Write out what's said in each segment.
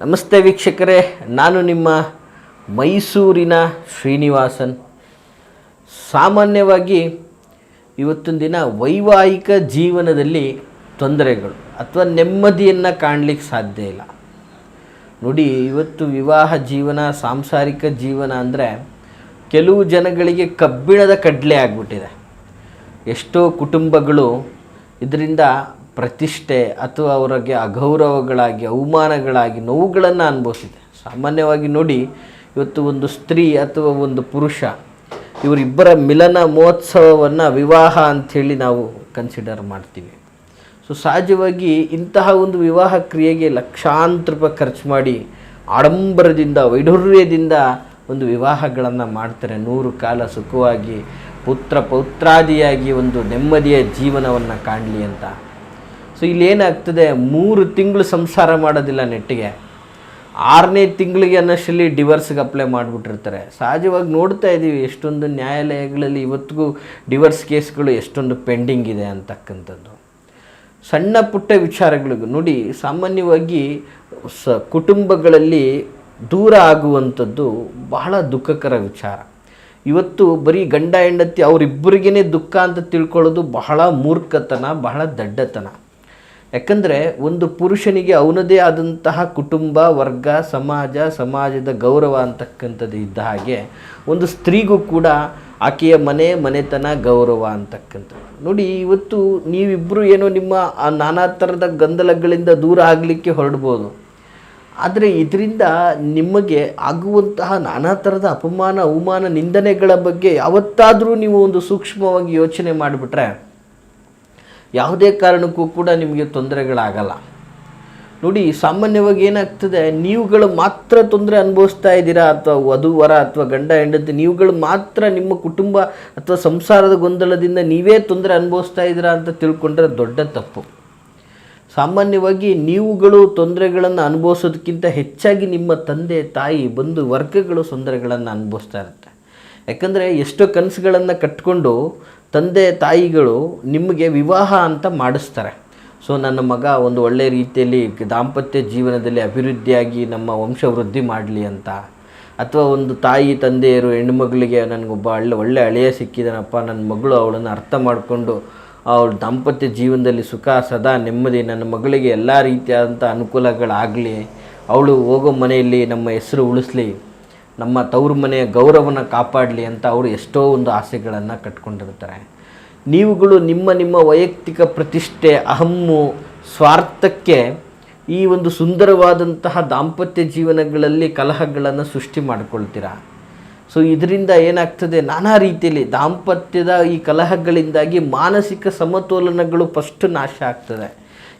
ನಮಸ್ತೆ ವೀಕ್ಷಕರೇ, ನಾನು ನಿಮ್ಮ ಮೈಸೂರಿನ ಶ್ರೀನಿವಾಸನ್. ಸಾಮಾನ್ಯವಾಗಿ ಇವತ್ತಿನ ದಿನ ವೈವಾಹಿಕ ಜೀವನದಲ್ಲಿ ತೊಂದರೆಗಳು ಅಥವಾ ನೆಮ್ಮದಿಯನ್ನು ಕಾಣಲಿಕ್ಕೆ ಸಾಧ್ಯ ಇಲ್ಲ. ನೋಡಿ, ಇವತ್ತು ವಿವಾಹ ಜೀವನ, ಸಾಂಸಾರಿಕ ಜೀವನ ಅಂದರೆ ಕೆಲವು ಜನಗಳಿಗೆ ಕಬ್ಬಿಣದ ಕಡಲೆ ಆಗಿಬಿಟ್ಟಿದೆ. ಎಷ್ಟೋ ಕುಟುಂಬಗಳು ಇದರಿಂದ ಪ್ರತಿಷ್ಠೆ ಅಥವಾ ಅವರಿಗೆ ಅಗೌರವಗಳಾಗಿ, ಅವಮಾನಗಳಾಗಿ, ನೋವುಗಳನ್ನು ಅನುಭವಿಸಿದೆ. ಸಾಮಾನ್ಯವಾಗಿ ನೋಡಿ, ಇವತ್ತು ಒಂದು ಸ್ತ್ರೀ ಅಥವಾ ಒಂದು ಪುರುಷ ಇವರಿಬ್ಬರ ಮಿಲನ ಮಹೋತ್ಸವವನ್ನು ವಿವಾಹ ಅಂಥೇಳಿ ನಾವು ಕನ್ಸಿಡರ್ ಮಾಡ್ತೀವಿ. ಸೊ ಸಹಜವಾಗಿ ಇಂತಹ ಒಂದು ವಿವಾಹ ಕ್ರಿಯೆಗೆ ಲಕ್ಷಾಂತರ ರೂಪಾಯಿ ಖರ್ಚು ಮಾಡಿ ಆಡಂಬರದಿಂದ, ವೈಢೂರ್ಯದಿಂದ ಒಂದು ವಿವಾಹಗಳನ್ನು ಮಾಡ್ತಾರೆ. 100 ಕಾಲ ಸುಖವಾಗಿ ಪೌತ್ರಾದಿಯಾಗಿ ಒಂದು ನೆಮ್ಮದಿಯ ಜೀವನವನ್ನು ಕಾಣಲಿ ಅಂತ. ಸೊ ಇಲ್ಲೇನಾಗ್ತದೆ, 3 ತಿಂಗಳು ಸಂಸಾರ ಮಾಡೋದಿಲ್ಲ, ನೆಟ್ಟಿಗೆ 6ನೇ ತಿಂಗಳಿಗೆ ಅನ್ನೋಷ್ಟರಲ್ಲಿ ಡಿವರ್ಸ್ಗೆ ಅಪ್ಲೈ ಮಾಡಿಬಿಟ್ಟಿರ್ತಾರೆ. ಸಹಜವಾಗಿ ನೋಡ್ತಾ ಇದ್ದೀವಿ ಎಷ್ಟೊಂದು ನ್ಯಾಯಾಲಯಗಳಲ್ಲಿ ಇವತ್ತಿಗೂ ಡಿವರ್ಸ್ ಕೇಸ್ಗಳು ಎಷ್ಟೊಂದು ಪೆಂಡಿಂಗ್ ಇದೆ ಅಂತಕ್ಕಂಥದ್ದು. ಸಣ್ಣ ಪುಟ್ಟ ವಿಚಾರಗಳಿಗೂ ನೋಡಿ, ಸಾಮಾನ್ಯವಾಗಿ ಕುಟುಂಬಗಳಲ್ಲಿ ದೂರ ಆಗುವಂಥದ್ದು ಬಹಳ ದುಃಖಕರ ವಿಚಾರ. ಇವತ್ತು ಬರೀ ಗಂಡ ಹೆಂಡತಿ ಅವರಿಬ್ಬರಿಗೇ ದುಃಖ ಅಂತ ತಿಳ್ಕೊಳ್ಳೋದು ಬಹಳ ಮೂರ್ಖತನ, ಬಹಳ ದಡ್ಡತನ. ಯಾಕಂದರೆ ಒಂದು ಪುರುಷನಿಗೆ ಅವನದೇ ಆದಂತಹ ಕುಟುಂಬ, ವರ್ಗ, ಸಮಾಜದ ಗೌರವ ಅಂತಕ್ಕಂಥದ್ದು ಇದ್ದ ಹಾಗೆ ಒಂದು ಸ್ತ್ರೀಗೂ ಕೂಡ ಆಕೆಯ ಮನೆತನ, ಗೌರವ ಅಂತಕ್ಕಂಥದ್ದು. ನೋಡಿ, ಇವತ್ತು ನೀವಿಬ್ಬರು ಏನೋ ನಿಮ್ಮ ನಾನಾ ಥರದ ಗೊಂದಲಗಳಿಂದ ದೂರ ಆಗಲಿಕ್ಕೆ ಹೊರಡ್ಬೋದು, ಆದರೆ ಇದರಿಂದ ನಿಮಗೆ ಆಗುವಂತಹ ನಾನಾ ಥರದ ಅಪಮಾನ, ಅವಮಾನ, ನಿಂದನೆಗಳ ಬಗ್ಗೆ ಯಾವತ್ತಾದರೂ ನೀವು ಒಂದು ಸೂಕ್ಷ್ಮವಾಗಿ ಯೋಚನೆ ಮಾಡಿಬಿಟ್ರೆ ಯಾವುದೇ ಕಾರಣಕ್ಕೂ ಕೂಡ ನಿಮಗೆ ತೊಂದರೆಗಳಾಗಲ್ಲ. ನೋಡಿ, ಸಾಮಾನ್ಯವಾಗಿ ಏನಾಗ್ತದೆ, ನೀವುಗಳು ಮಾತ್ರ ತೊಂದರೆ ಅನುಭವಿಸ್ತಾ ಇದ್ದೀರಾ, ಅಥವಾ ವಧುವರ ಅಥವಾ ಗಂಡ ಹೆಂಡತಿ ನೀವುಗಳು ಮಾತ್ರ ನಿಮ್ಮ ಕುಟುಂಬ ಅಥವಾ ಸಂಸಾರದ ಗೊಂದಲದಿಂದ ನೀವೇ ತೊಂದರೆ ಅನುಭವಿಸ್ತಾ ಇದ್ದೀರಾ ಅಂತ ತಿಳ್ಕೊಂಡ್ರೆ ದೊಡ್ಡ ತಪ್ಪು. ಸಾಮಾನ್ಯವಾಗಿ ನೀವುಗಳು ತೊಂದರೆಗಳನ್ನು ಅನುಭವಿಸೋದಕ್ಕಿಂತ ಹೆಚ್ಚಾಗಿ ನಿಮ್ಮ ತಂದೆ ತಾಯಿ ಬಂಧು ವರ್ಗಗಳು ತೊಂದರೆಗಳನ್ನು ಅನುಭವಿಸ್ತಾ ಇರುತ್ತೆ. ಯಾಕಂದರೆ ಎಷ್ಟೋ ಕನಸುಗಳನ್ನು ಕಟ್ಕೊಂಡು ತಂದೆ ತಾಯಿಗಳು ನಿಮಗೆ ವಿವಾಹ ಅಂತ ಮಾಡಿಸ್ತಾರೆ. ಸೊ ನನ್ನ ಮಗ ಒಂದು ಒಳ್ಳೆಯ ರೀತಿಯಲ್ಲಿ ದಾಂಪತ್ಯ ಜೀವನದಲ್ಲಿ ಅಭಿವೃದ್ಧಿಯಾಗಿ ನಮ್ಮ ವಂಶವೃದ್ಧಿ ಮಾಡಲಿ ಅಂತ, ಅಥವಾ ಒಂದು ತಾಯಿ ತಂದೆಯರು ಹೆಣ್ಣುಮಗಳಿಗೆ ನನಗೊಬ್ಬ ಒಳ್ಳೆ ಅಳಿಯ ಸಿಕ್ಕಿದನಪ್ಪ, ನನ್ನ ಮಗಳು ಅವಳನ್ನು ಅರ್ಥ ಮಾಡಿಕೊಂಡು ಅವಳ ದಾಂಪತ್ಯ ಜೀವನದಲ್ಲಿ ಸುಖ, ಸದಾ ನೆಮ್ಮದಿ, ನನ್ನ ಮಗಳಿಗೆ ಎಲ್ಲ ರೀತಿಯಾದಂಥ ಅನುಕೂಲಗಳಾಗಲಿ, ಅವಳು ಹೋಗೋ ಮನೆಯಲ್ಲಿ ನಮ್ಮ ಹೆಸರು ಉಳಿಸ್ಲಿ, ನಮ್ಮ ತವರು ಮನೆಯ ಗೌರವನ ಕಾಪಾಡಲಿ ಅಂತ ಅವರು ಎಷ್ಟೋ ಒಂದು ಆಸೆಗಳನ್ನು ಕಟ್ಕೊಂಡಿರ್ತಾರೆ. ನೀವುಗಳು ನಿಮ್ಮ ವೈಯಕ್ತಿಕ ಪ್ರತಿಷ್ಠೆ, ಅಹಮ್ಮು, ಸ್ವಾರ್ಥಕ್ಕೆ ಈ ಒಂದು ಸುಂದರವಾದಂತಹ ದಾಂಪತ್ಯ ಜೀವನಗಳಲ್ಲಿ ಕಲಹಗಳನ್ನು ಸೃಷ್ಟಿ ಮಾಡಿಕೊಳ್ತೀರಾ. ಸೊ ಇದರಿಂದ ಏನಾಗ್ತದೆ, ನಾನಾ ರೀತಿಯಲ್ಲಿ ದಾಂಪತ್ಯದ ಈ ಕಲಹಗಳಿಂದಾಗಿ ಮಾನಸಿಕ ಸಮತೋಲನಗಳು ಫಸ್ಟ್ ನಾಶ ಆಗ್ತದೆ.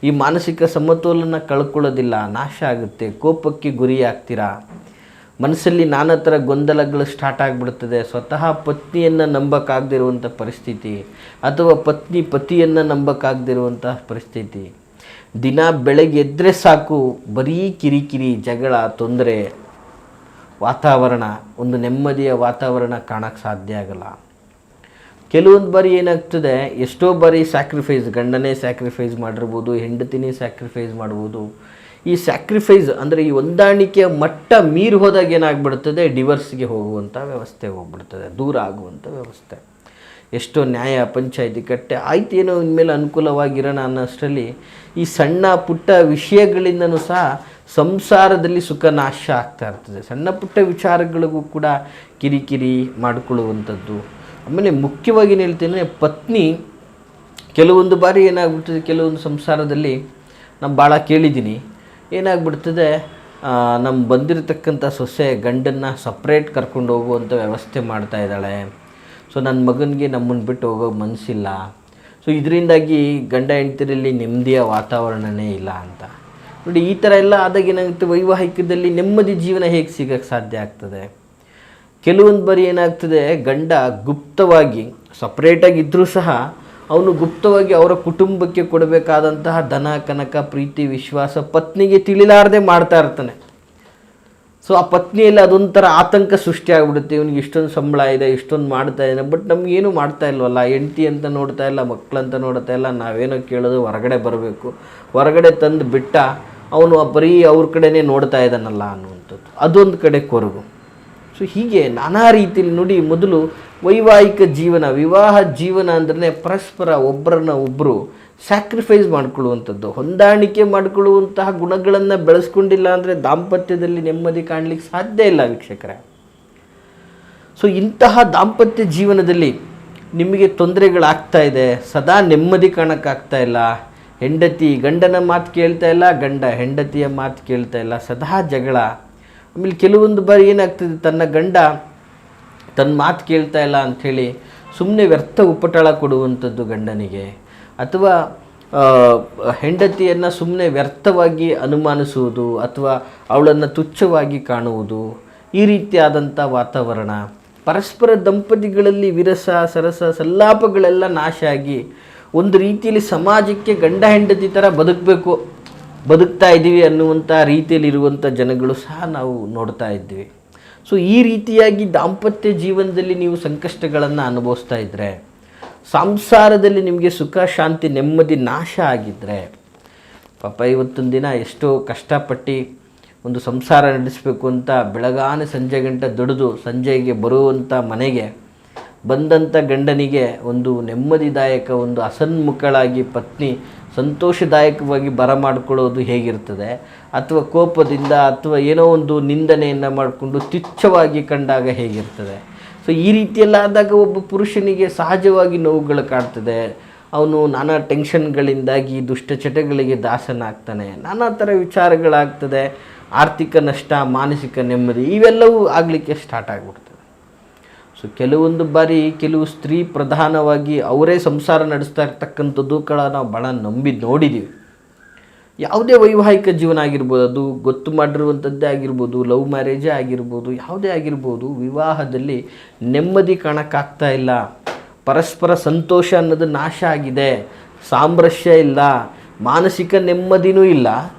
ಈ ಮಾನಸಿಕ ಸಮತೋಲನ ಕಳ್ಕೊಳ್ಳೋದಿಲ್ಲ, ನಾಶ ಆಗುತ್ತೆ. ಕೋಪಕ್ಕೆ ಗುರಿಯಾಗ್ತೀರಾ, ಮನಸ್ಸಲ್ಲಿ ನಾನಾ ಥರ ಗೊಂದಲಗಳು ಸ್ಟಾರ್ಟ್ ಆಗಿಬಿಡ್ತದೆ. ಸ್ವತಃ ಪತ್ನಿಯನ್ನು ನಂಬಕ್ಕಾಗದಿರುವಂಥ ಪರಿಸ್ಥಿತಿ, ಅಥವಾ ಪತಿಯನ್ನು ನಂಬಕ್ಕಾಗದಿರುವಂತಹ ಪರಿಸ್ಥಿತಿ. ದಿನ ಬೆಳಗ್ಗೆ ಎದ್ದರೆ ಸಾಕು ಬರೀ ಕಿರಿಕಿರಿ, ಜಗಳ, ತೊಂದರೆ, ವಾತಾವರಣ, ಒಂದು ನೆಮ್ಮದಿಯ ವಾತಾವರಣ ಕಾಣೋಕ್ಕೆ ಸಾಧ್ಯ ಆಗಲ್ಲ. ಕೆಲವೊಂದು ಬಾರಿ ಏನಾಗ್ತದೆ, ಎಷ್ಟೋ ಬಾರಿ ಸ್ಯಾಕ್ರಿಫೈಸ್, ಗಂಡನೇ ಸ್ಯಾಕ್ರಿಫೈಸ್ ಮಾಡಿರ್ಬೋದು, ಹೆಂಡತಿನೇ ಸ್ಯಾಕ್ರಿಫೈಸ್ ಮಾಡ್ಬೋದು. ಈ ಸ್ಯಾಕ್ರಿಫೈಸ್ ಅಂದರೆ ಈ ಹೊಂದಾಣಿಕೆಯ ಮಟ್ಟ ಮೀರಿ ಹೋದಾಗ ಏನಾಗ್ಬಿಡ್ತದೆ, ಡಿವರ್ಸ್ಗೆ ಹೋಗುವಂಥ ವ್ಯವಸ್ಥೆ ಹೋಗ್ಬಿಡ್ತದೆ, ದೂರ ಆಗುವಂಥ ವ್ಯವಸ್ಥೆ. ಎಷ್ಟೋ ನ್ಯಾಯ ಪಂಚಾಯಿತಿ ಕಟ್ಟೆ ಆಯ್ತು, ಏನೋ ಇನ್ಮೇಲೆ ಅನುಕೂಲವಾಗಿರೋಣ ಅನ್ನೋಷ್ಟರಲ್ಲಿ ಈ ಸಣ್ಣ ಪುಟ್ಟ ವಿಷಯಗಳಿಂದನೂ ಸಹ ಸಂಸಾರದಲ್ಲಿ ಸುಖ ನಾಶ ಆಗ್ತಾ ಇರ್ತದೆ. ಸಣ್ಣ ಪುಟ್ಟ ವಿಚಾರಗಳಿಗೂ ಕೂಡ ಕಿರಿಕಿರಿ ಮಾಡಿಕೊಳ್ಳುವಂಥದ್ದು. ಆಮೇಲೆ ಮುಖ್ಯವಾಗಿ ಏನು ಹೇಳ್ತೇನೆ, ಪತ್ನಿ ಕೆಲವೊಂದು ಬಾರಿ ಏನಾಗ್ಬಿಡ್ತದೆ, ಕೆಲವೊಂದು ಸಂಸಾರದಲ್ಲಿ ನಾನು ಭಾಳ ಕೇಳಿದ್ದೀನಿ, ಏನಾಗ್ಬಿಡ್ತದೆ, ನಮ್ಮ ಬಂದಿರತಕ್ಕಂಥ ಸೊಸೆ ಗಂಡನ್ನು ಸಪ್ರೇಟ್ ಕರ್ಕೊಂಡು ಹೋಗುವಂಥ ವ್ಯವಸ್ಥೆ ಮಾಡ್ತಾ ಇದ್ದಾಳೆ. ಸೊ ನನ್ನ ಮಗನಿಗೆ ನಮ್ಮನ್ನು ಬಿಟ್ಟು ಹೋಗೋ ಮನಸ್ಸಿಲ್ಲ. ಸೊ ಇದರಿಂದಾಗಿ ಗಂಡ ಹೆಂಡತಿರಲ್ಲಿ ನೆಮ್ಮದಿಯ ವಾತಾವರಣವೇ ಇಲ್ಲ ಅಂತ. ನೋಡಿ, ಈ ಥರ ಎಲ್ಲ ಆದಾಗ ಏನಾಗುತ್ತೆ, ವೈವಾಹಿಕದಲ್ಲಿ ನೆಮ್ಮದಿ ಜೀವನ ಹೇಗೆ ಸಿಗೋಕ್ಕೆ ಸಾಧ್ಯ ಆಗ್ತದೆ. ಕೆಲವೊಂದು ಬಾರಿ ಏನಾಗ್ತದೆ, ಗಂಡ ಗುಪ್ತವಾಗಿ ಸಪ್ರೇಟಾಗಿದ್ದರೂ ಸಹ ಅವನು ಗುಪ್ತವಾಗಿ ಅವರ ಕುಟುಂಬಕ್ಕೆ ಕೊಡಬೇಕಾದಂತಹ ಧನ, ಕನಕ, ಪ್ರೀತಿ, ವಿಶ್ವಾಸ ಪತ್ನಿಗೆ ತಿಳಿಲಾರದೆ ಮಾಡ್ತಾ ಇರ್ತಾನೆ. ಸೊ ಆ ಪತ್ನಿಯಲ್ಲಿ ಅದೊಂಥರ ಆತಂಕ ಸೃಷ್ಟಿಯಾಗ್ಬಿಡುತ್ತೆ. ಇವನಿಗೆ ಇಷ್ಟೊಂದು ಸಂಬಳ ಇದೆ, ಇಷ್ಟೊಂದು ಮಾಡ್ತಾ ಇದ್ದಾನೆ, ಬಟ್ ನಮಗೇನು ಮಾಡ್ತಾ ಇಲ್ವಲ್ಲ, ಹೆಂಡತಿ ಅಂತ ನೋಡ್ತಾ ಇಲ್ಲ, ಮಕ್ಕಳಂತ ನೋಡ್ತಾ ಇಲ್ಲ, ನಾವೇನೋ ಕೇಳೋದು ಹೊರಗಡೆ ಬರಬೇಕು, ಹೊರಗಡೆ ತಂದು ಬಿಟ್ಟ ಅವನು ಬರೀ ಅವ್ರ ಕಡೆನೇ ನೋಡ್ತಾ ಇದ್ದಾನಲ್ಲ ಅನ್ನುವಂಥದ್ದು, ಅದೊಂದು ಕಡೆ ಕೊರಗು. ಸೊ ಹೀಗೆ ನಾನಾ ರೀತಿಯಲ್ಲಿ ನೋಡಿ, ಮೊದಲು ವೈವಾಹಿಕ ಜೀವನ, ವಿವಾಹ ಜೀವನ ಅಂದ್ರೆ ಪರಸ್ಪರ ಒಬ್ಬರನ್ನ ಒಬ್ಬರು ಸ್ಯಾಕ್ರಿಫೈಸ್ ಮಾಡಿಕೊಳ್ಳುವಂಥದ್ದು, ಹೊಂದಾಣಿಕೆ ಮಾಡಿಕೊಳ್ಳುವಂತಹ ಗುಣಗಳನ್ನು ಬೆಳೆಸ್ಕೊಂಡಿಲ್ಲ ಅಂದರೆ ದಾಂಪತ್ಯದಲ್ಲಿ ನೆಮ್ಮದಿ ಕಾಣಲಿಕ್ಕೆ ಸಾಧ್ಯ ಇಲ್ಲ ವೀಕ್ಷಕರೇ. ಸೊ ಇಂತಹ ದಾಂಪತ್ಯ ಜೀವನದಲ್ಲಿ ನಿಮಗೆ ತೊಂದರೆಗಳಾಗ್ತಾ ಇದೆ, ಸದಾ ನೆಮ್ಮದಿ ಕಾಣೋಕ್ಕಾಗ್ತಾ ಇಲ್ಲ, ಹೆಂಡತಿ ಗಂಡನ ಮಾತು ಕೇಳ್ತಾ ಇಲ್ಲ, ಗಂಡ ಹೆಂಡತಿಯ ಮಾತು ಕೇಳ್ತಾ ಇಲ್ಲ, ಸದಾ ಜಗಳ. ಆಮೇಲೆ ಕೆಲವೊಂದು ಬಾರಿ ಏನಾಗ್ತದೆ, ತನ್ನ ಗಂಡ ತನ್ನ ಮಾತು ಕೇಳ್ತಾ ಇಲ್ಲ ಅಂಥೇಳಿ ಸುಮ್ಮನೆ ವ್ಯರ್ಥ ಉಪಟಳ ಕೊಡುವಂಥದ್ದು ಗಂಡನಿಗೆ, ಅಥವಾ ಹೆಂಡತಿಯನ್ನು ಸುಮ್ಮನೆ ವ್ಯರ್ಥವಾಗಿ ಅನುಮಾನಿಸುವುದು ಅಥವಾ ಅವಳನ್ನು ತುಚ್ಛವಾಗಿ ಕಾಣುವುದು, ಈ ರೀತಿಯಾದಂಥ ವಾತಾವರಣ, ಪರಸ್ಪರ ದಂಪತಿಗಳಲ್ಲಿ ವಿರಸ ಸರಸ ಸಲ್ಲಾಪಗಳೆಲ್ಲ ನಾಶ ಆಗಿ ಒಂದು ರೀತಿಯಲ್ಲಿ ಸಮಾಜಕ್ಕೆ ಗಂಡ ಹೆಂಡತಿ ಥರ ಬದುಕ್ತಾ ಇದ್ದೀವಿ ಅನ್ನುವಂಥ ರೀತಿಯಲ್ಲಿರುವಂಥ ಜನಗಳು ಸಹ ನಾವು ನೋಡ್ತಾ ಇದ್ದೀವಿ. ಸೊ ಈ ರೀತಿಯಾಗಿ ದಾಂಪತ್ಯ ಜೀವನದಲ್ಲಿ ನೀವು ಸಂಕಷ್ಟಗಳನ್ನು ಅನುಭವಿಸ್ತಾ ಇದ್ದರೆ, ಸಂಸಾರದಲ್ಲಿ ನಿಮಗೆ ಸುಖ ಶಾಂತಿ ನೆಮ್ಮದಿ ನಾಶ ಆಗಿದ್ದರೆ, ಪಾಪ ಇವತ್ತೊಂದು ದಿನ ಎಷ್ಟೋ ಕಷ್ಟಪಟ್ಟು ಒಂದು ಸಂಸಾರ ನಡೆಸಬೇಕು ಅಂತ ಬೆಳಗಾನೆ ಸಂಜೆ ಗಂಟೆ ದುಡಿದು ಸಂಜೆಗೆ ಬರುವಂಥ ಮನೆಗೆ ಬಂದಂಥ ಗಂಡನಿಗೆ ಒಂದು ನೆಮ್ಮದಿದಾಯಕ, ಒಂದು ಅಸನ್ಮುಖಳಾಗಿ ಪತ್ನಿ ಸಂತೋಷದಾಯಕವಾಗಿ ಬರಮಾಡಿಕೊಳ್ಳೋದು ಹೇಗಿರ್ತದೆ, ಅಥವಾ ಕೋಪದಿಂದ ಅಥವಾ ಏನೋ ಒಂದು ನಿಂದನೆಯನ್ನು ಮಾಡಿಕೊಂಡು ತುಚ್ಛವಾಗಿ ಕಂಡಾಗ ಹೇಗಿರ್ತದೆ. ಸೊ ಈ ರೀತಿಯೆಲ್ಲ ಆದಾಗ ಒಬ್ಬ ಪುರುಷನಿಗೆ ಸಹಜವಾಗಿ ನೋವುಗಳು ಕಾಡ್ತದೆ, ಅವನು ನಾನಾ ಟೆನ್ಷನ್ಗಳಿಂದಾಗಿ ದುಷ್ಟಚಟಗಳಿಗೆ ದಾಸನಾಗ್ತಾನೆ, ನಾನಾ ಥರ ವಿಚಾರಗಳಾಗ್ತದೆ, ಆರ್ಥಿಕ ನಷ್ಟ, ಮಾನಸಿಕ ನೆಮ್ಮದಿ ಇವೆಲ್ಲವೂ ಆಗಲಿಕ್ಕೆ ಸ್ಟಾರ್ಟ್ ಆಗಿಬಿಡ್ತದೆ. ಸೊ ಕೆಲವೊಂದು ಬಾರಿ ಕೆಲವು ಸ್ತ್ರೀ ಪ್ರಧಾನವಾಗಿ ಅವರೇ ಸಂಸಾರ ನಡೆಸ್ತಾ ಇರ್ತಕ್ಕಂಥದ್ದು ನಾವು ಭಾಳ ನೋಡಿದ್ದೀವಿ. ಯಾವುದೇ ವೈವಾಹಿಕ ಜೀವನ ಆಗಿರ್ಬೋದು, ಅದು ಗೊತ್ತು ಮಾಡಿರುವಂಥದ್ದೇ ಆಗಿರ್ಬೋದು, ಲವ್ ಮ್ಯಾರೇಜೇ ಆಗಿರ್ಬೋದು, ಯಾವುದೇ ಆಗಿರ್ಬೋದು, ವಿವಾಹದಲ್ಲಿ ನೆಮ್ಮದಿ ಕಾಣೋಕ್ಕಾಗ್ತಾ ಇಲ್ಲ, ಪರಸ್ಪರ ಸಂತೋಷ ಅನ್ನೋದು ನಾಶ ಆಗಿದೆ, ಸಾಮರಸ್ಯ ಇಲ್ಲ, ಮಾನಸಿಕ ನೆಮ್ಮದಿನೂ ಇಲ್ಲ,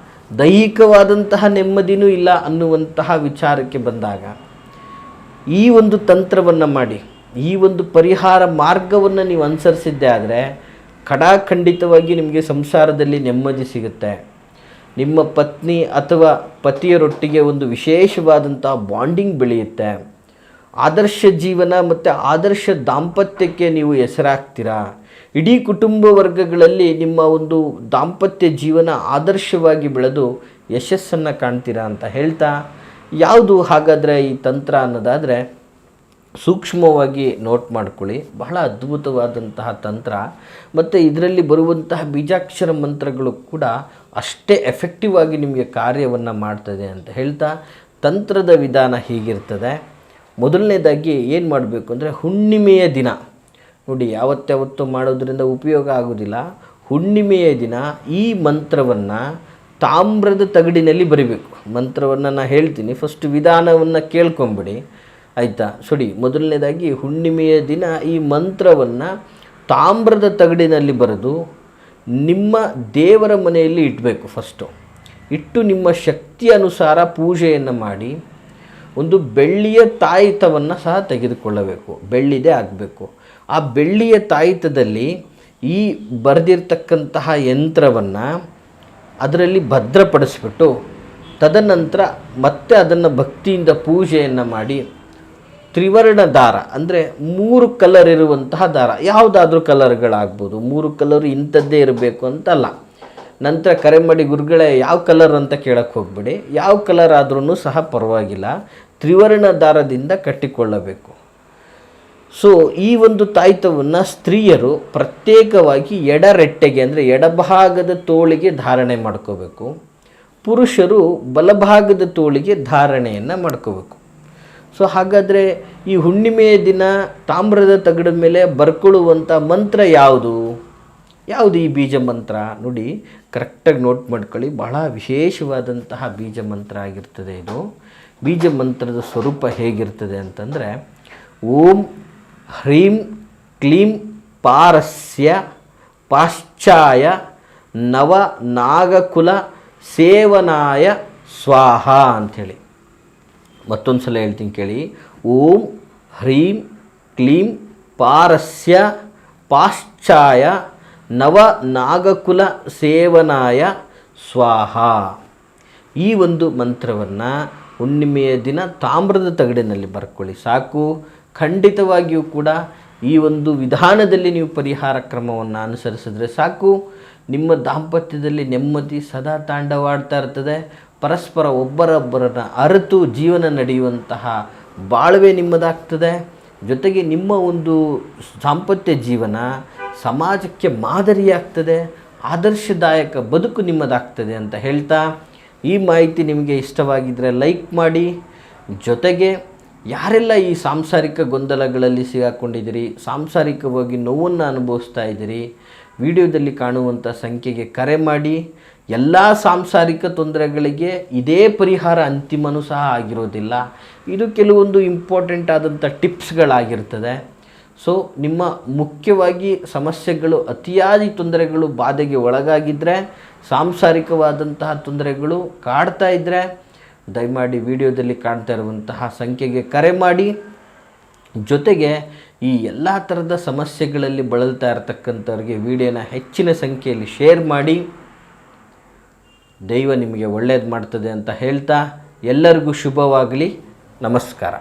ದೈಹಿಕವಾದಂತಹ ನೆಮ್ಮದಿನೂ ಇಲ್ಲ ಅನ್ನುವಂತಹ ವಿಚಾರಕ್ಕೆ ಬಂದಾಗ ಈ ಒಂದು ತಂತ್ರವನ್ನು ಮಾಡಿ, ಈ ಒಂದು ಪರಿಹಾರ ಮಾರ್ಗವನ್ನು ನೀವು ಅನುಸರಿಸಿದ್ದೆ ಆದರೆ ಖಂಡಿತವಾಗಿ ನಿಮಗೆ ಸಂಸಾರದಲ್ಲಿ ನೆಮ್ಮದಿ ಸಿಗುತ್ತೆ. ನಿಮ್ಮ ಪತ್ನಿ ಅಥವಾ ಪತಿಯರೊಟ್ಟಿಗೆ ಒಂದು ವಿಶೇಷವಾದಂಥ ಬಾಂಡಿಂಗ್ ಬೆಳೆಯುತ್ತೆ. ಆದರ್ಶ ಜೀವನ ಮತ್ತು ಆದರ್ಶ ದಾಂಪತ್ಯಕ್ಕೆ ನೀವು ಹೆಸರಾಗ್ತೀರಾ. ಇಡೀ ಕುಟುಂಬ ವರ್ಗಗಳಲ್ಲಿ ನಿಮ್ಮ ಒಂದು ದಾಂಪತ್ಯ ಜೀವನ ಆದರ್ಶವಾಗಿ ಬೆಳೆದು ಯಶಸ್ಸನ್ನು ಕಾಣ್ತೀರಾ ಅಂತ ಹೇಳ್ತಾ, ಯಾವುದು ಹಾಗಾದರೆ ಈ ತಂತ್ರ ಅನ್ನೋದಾದರೆ ಸೂಕ್ಷ್ಮವಾಗಿ ನೋಟ್ ಮಾಡ್ಕೊಳ್ಳಿ. ಬಹಳ ಅದ್ಭುತವಾದಂತಹ ತಂತ್ರ, ಮತ್ತು ಇದರಲ್ಲಿ ಬರುವಂತಹ ಬೀಜಾಕ್ಷರ ಮಂತ್ರಗಳು ಕೂಡ ಅಷ್ಟೇ ಎಫೆಕ್ಟಿವ್ ಆಗಿ ನಿಮಗೆ ಕಾರ್ಯವನ್ನು ಮಾಡ್ತದೆ ಅಂತ ಹೇಳ್ತಾ, ತಂತ್ರದ ವಿಧಾನ ಹೀಗಿರ್ತದೆ. ಮೊದಲನೇದಾಗಿ ಏನು ಮಾಡಬೇಕು ಅಂದರೆ, ಹುಣ್ಣಿಮೆಯ ದಿನ ನೋಡಿ, ಯಾವತ್ತಾವತ್ತು ಮಾಡೋದ್ರಿಂದ ಉಪಯೋಗ ಆಗೋದಿಲ್ಲ. ಹುಣ್ಣಿಮೆಯ ದಿನ ಈ ಮಂತ್ರವನ್ನು ತಾಮ್ರದ ತಗಡಿನಲ್ಲಿ ಬರಿಬೇಕು. ಮಂತ್ರವನ್ನು ನಾನು ಹೇಳ್ತೀನಿ, ಫಸ್ಟ್ ವಿಧಾನವನ್ನು ಕೇಳ್ಕೊಂಬಿಡಿ, ಆಯಿತಾ? ಮೊದಲನೇದಾಗಿ ಹುಣ್ಣಿಮೆಯ ದಿನ ಈ ಮಂತ್ರವನ್ನು ತಾಮ್ರದ ತಗಡಿನಲ್ಲಿ ಬರೆದು ನಿಮ್ಮ ದೇವರ ಮನೆಯಲ್ಲಿ ಇಡಬೇಕು. ಫಸ್ಟು ಇಟ್ಟು ನಿಮ್ಮ ಶಕ್ತಿ ಅನುಸಾರ ಪೂಜೆಯನ್ನು ಮಾಡಿ, ಒಂದು ಬೆಳ್ಳಿಯ ತಾಯಿತವನ್ನು ಸಹ ತೆಗೆದುಕೊಳ್ಳಬೇಕು, ಬೆಳ್ಳಿದೇ ಆಗಬೇಕು. ಆ ಬೆಳ್ಳಿಯ ತಾಯಿತದಲ್ಲಿ ಈ ಬರೆದಿರ್ತಕ್ಕಂತಹ ಯಂತ್ರವನ್ನು ಅದರಲ್ಲಿ ಭದ್ರಪಡಿಸ್ಬಿಟ್ಟು, ತದನಂತರ ಮತ್ತೆ ಅದನ್ನು ಭಕ್ತಿಯಿಂದ ಪೂಜೆಯನ್ನು ಮಾಡಿ, ತ್ರಿವರ್ಣ ದಾರ ಅಂದರೆ 3 ಕಲರ್ ಇರುವಂತಹ ದಾರ, ಯಾವುದಾದ್ರೂ ಕಲರ್ಗಳಾಗ್ಬೋದು, 3 ಕಲರು ಇಂಥದ್ದೇ ಇರಬೇಕು ಅಂತಲ್ಲ. ನಂತರ ಕರೆ ಮಾಡಿ, ಗುರುಗಳೇ ಯಾವ ಕಲರ್ ಅಂತ ಕೇಳಕ್ಕೆ ಹೋಗ್ಬೇಡಿ, ಯಾವ ಕಲರ್ ಆದ್ರೂ ಸಹ ಪರವಾಗಿಲ್ಲ, ತ್ರಿವರ್ಣ ದಾರದಿಂದ ಕಟ್ಟಿಕೊಳ್ಳಬೇಕು. ಸೊ ಈ ಒಂದು ತಾಯ್ತವನ್ನು ಸ್ತ್ರೀಯರು ಪ್ರತ್ಯೇಕವಾಗಿ ಎಡರೆಟ್ಟೆಗೆ ಅಂದರೆ ಎಡಭಾಗದ ತೋಳಿಗೆ ಧಾರಣೆ ಮಾಡ್ಕೋಬೇಕು, ಪುರುಷರು ಬಲಭಾಗದ ತೋಳಿಗೆ ಧಾರಣೆಯನ್ನು ಮಾಡ್ಕೋಬೇಕು. ಸೊ ಹಾಗಾದರೆ ಈ ಹುಣ್ಣಿಮೆಯ ದಿನ ತಾಮ್ರದ ತಗಡ ಮೇಲೆ ಬರ್ಕೊಳ್ಳುವಂಥ ಮಂತ್ರ ಯಾವುದು ಈ ಬೀಜ ಮಂತ್ರ? ನೋಡಿ, ಕರೆಕ್ಟಾಗಿ ನೋಟ್ ಮಾಡ್ಕೊಳ್ಳಿ, ಬಹಳ ವಿಶೇಷವಾದಂತಹ ಬೀಜ ಮಂತ್ರ ಆಗಿರ್ತದೆ ಇದು. ಬೀಜ ಮಂತ್ರದ ಸ್ವರೂಪ ಹೇಗಿರ್ತದೆ ಅಂತಂದರೆ, ಓಂ ಹ್ರೀಂ ಕ್ಲೀಂ ಪಾರಸ್ಯ ಪಾಶ್ಚಾಯ ನವ ನಾಗಕುಲ ಸೇವನಾಯ ಸ್ವಾಹ ಅಂಥೇಳಿ. ಮತ್ತೊಂದು ಸಲ ಹೇಳ್ತೀನಿ ಕೇಳಿ. ಓಂ ಹ್ರೀಂ ಕ್ಲೀಂ ಪಾರಸ್ಯ ಪಾಶ್ಚಾಯ ನವ ನಾಗಕುಲ ಸೇವನಾಯ ಸ್ವಾಹ. ಈ ಒಂದು ಮಂತ್ರವನ್ನು ಹುಣ್ಣಿಮೆಯ ದಿನ ತಾಮ್ರದ ತಗಡಿನಲ್ಲಿ ಬರ್ಕೊಳ್ಳಿ ಸಾಕು. ಖಂಡಿತವಾಗಿಯೂ ಕೂಡ ಈ ಒಂದು ವಿಧಾನದಲ್ಲಿ ನೀವು ಪರಿಹಾರ ಕ್ರಮವನ್ನು ಅನುಸರಿಸಿದ್ರೆ ಸಾಕು, ನಿಮ್ಮ ದಾಂಪತ್ಯದಲ್ಲಿ ನೆಮ್ಮದಿ ಸದಾ ತಾಂಡವಾಡ್ತಾ ಇರ್ತದೆ. ಪರಸ್ಪರ ಒಬ್ಬರೊಬ್ಬರನ್ನು ಅರಿತು ಜೀವನ ನಡೆಯುವಂತಹ ಬಾಳ್ವೆ ನಿಮ್ಮದಾಗ್ತದೆ. ಜೊತೆಗೆ ನಿಮ್ಮ ಒಂದು ದಾಂಪತ್ಯ ಜೀವನ ಸಮಾಜಕ್ಕೆ ಮಾದರಿಯಾಗ್ತದೆ, ಆದರ್ಶದಾಯಕ ಬದುಕು ನಿಮ್ಮದಾಗ್ತದೆ ಅಂತ ಹೇಳ್ತಾ, ಈ ಮಾಹಿತಿ ನಿಮಗೆ ಇಷ್ಟವಾಗಿದ್ದರೆ ಲೈಕ್ ಮಾಡಿ. ಜೊತೆಗೆ ಯಾರೆಲ್ಲ ಈ ಸಾಂಸಾರಿಕ ಗೊಂದಲಗಳಲ್ಲಿ ಸಿಗಾಕೊಂಡಿದ್ದೀರಿ, ಸಾಂಸಾರಿಕವಾಗಿ ನೋವನ್ನು ಅನುಭವಿಸ್ತಾ ಇದ್ದೀರಿ, ವಿಡಿಯೋದಲ್ಲಿ ಕಾಣುವಂಥ ಸಂಖ್ಯೆಗೆ ಕರೆ ಮಾಡಿ. ಎಲ್ಲ ಸಾಂಸಾರಿಕ ತೊಂದರೆಗಳಿಗೆ ಇದೇ ಪರಿಹಾರ ಅಂತಿಮನೂ ಸಹ ಆಗಿರೋದಿಲ್ಲ. ಇದು ಕೆಲವೊಂದು ಇಂಪಾರ್ಟೆಂಟ್ ಆದಂಥ ಟಿಪ್ಸ್ಗಳಾಗಿರ್ತದೆ. ಸೊ ನಿಮ್ಮ ಮುಖ್ಯವಾಗಿ ಸಮಸ್ಯೆಗಳು, ಅತಿಯಾದ ತೊಂದರೆಗಳು ಬಾಧೆಗೆ ಒಳಗಾಗಿದ್ದರೆ, ಸಾಂಸಾರಿಕವಾದಂತಹ ತೊಂದರೆಗಳು ಕಾಡ್ತಾ ಇದ್ದರೆ, ದಯಮಾಡಿ ವಿಡಿಯೋದಲ್ಲಿ ಕಾಣ್ತಾ ಇರುವಂತಹ ಸಂಖ್ಯೆಗೆ ಕರೆ ಮಾಡಿ. ಜೊತೆಗೆ ಈ ಎಲ್ಲ ಥರದ ಸಮಸ್ಯೆಗಳಲ್ಲಿ ಬಳಲ್ತಾ ಇರತಕ್ಕಂಥವ್ರಿಗೆ ವಿಡಿಯೋನ ಹೆಚ್ಚಿನ ಸಂಖ್ಯೆಯಲ್ಲಿ ಶೇರ್ ಮಾಡಿ. ದೈವ ನಿಮಗೆ ಒಳ್ಳೆಯದು ಮಾಡ್ತದೆ ಅಂತ ಹೇಳ್ತಾ ಎಲ್ಲರಿಗೂ ಶುಭವಾಗಲಿ. ನಮಸ್ಕಾರ.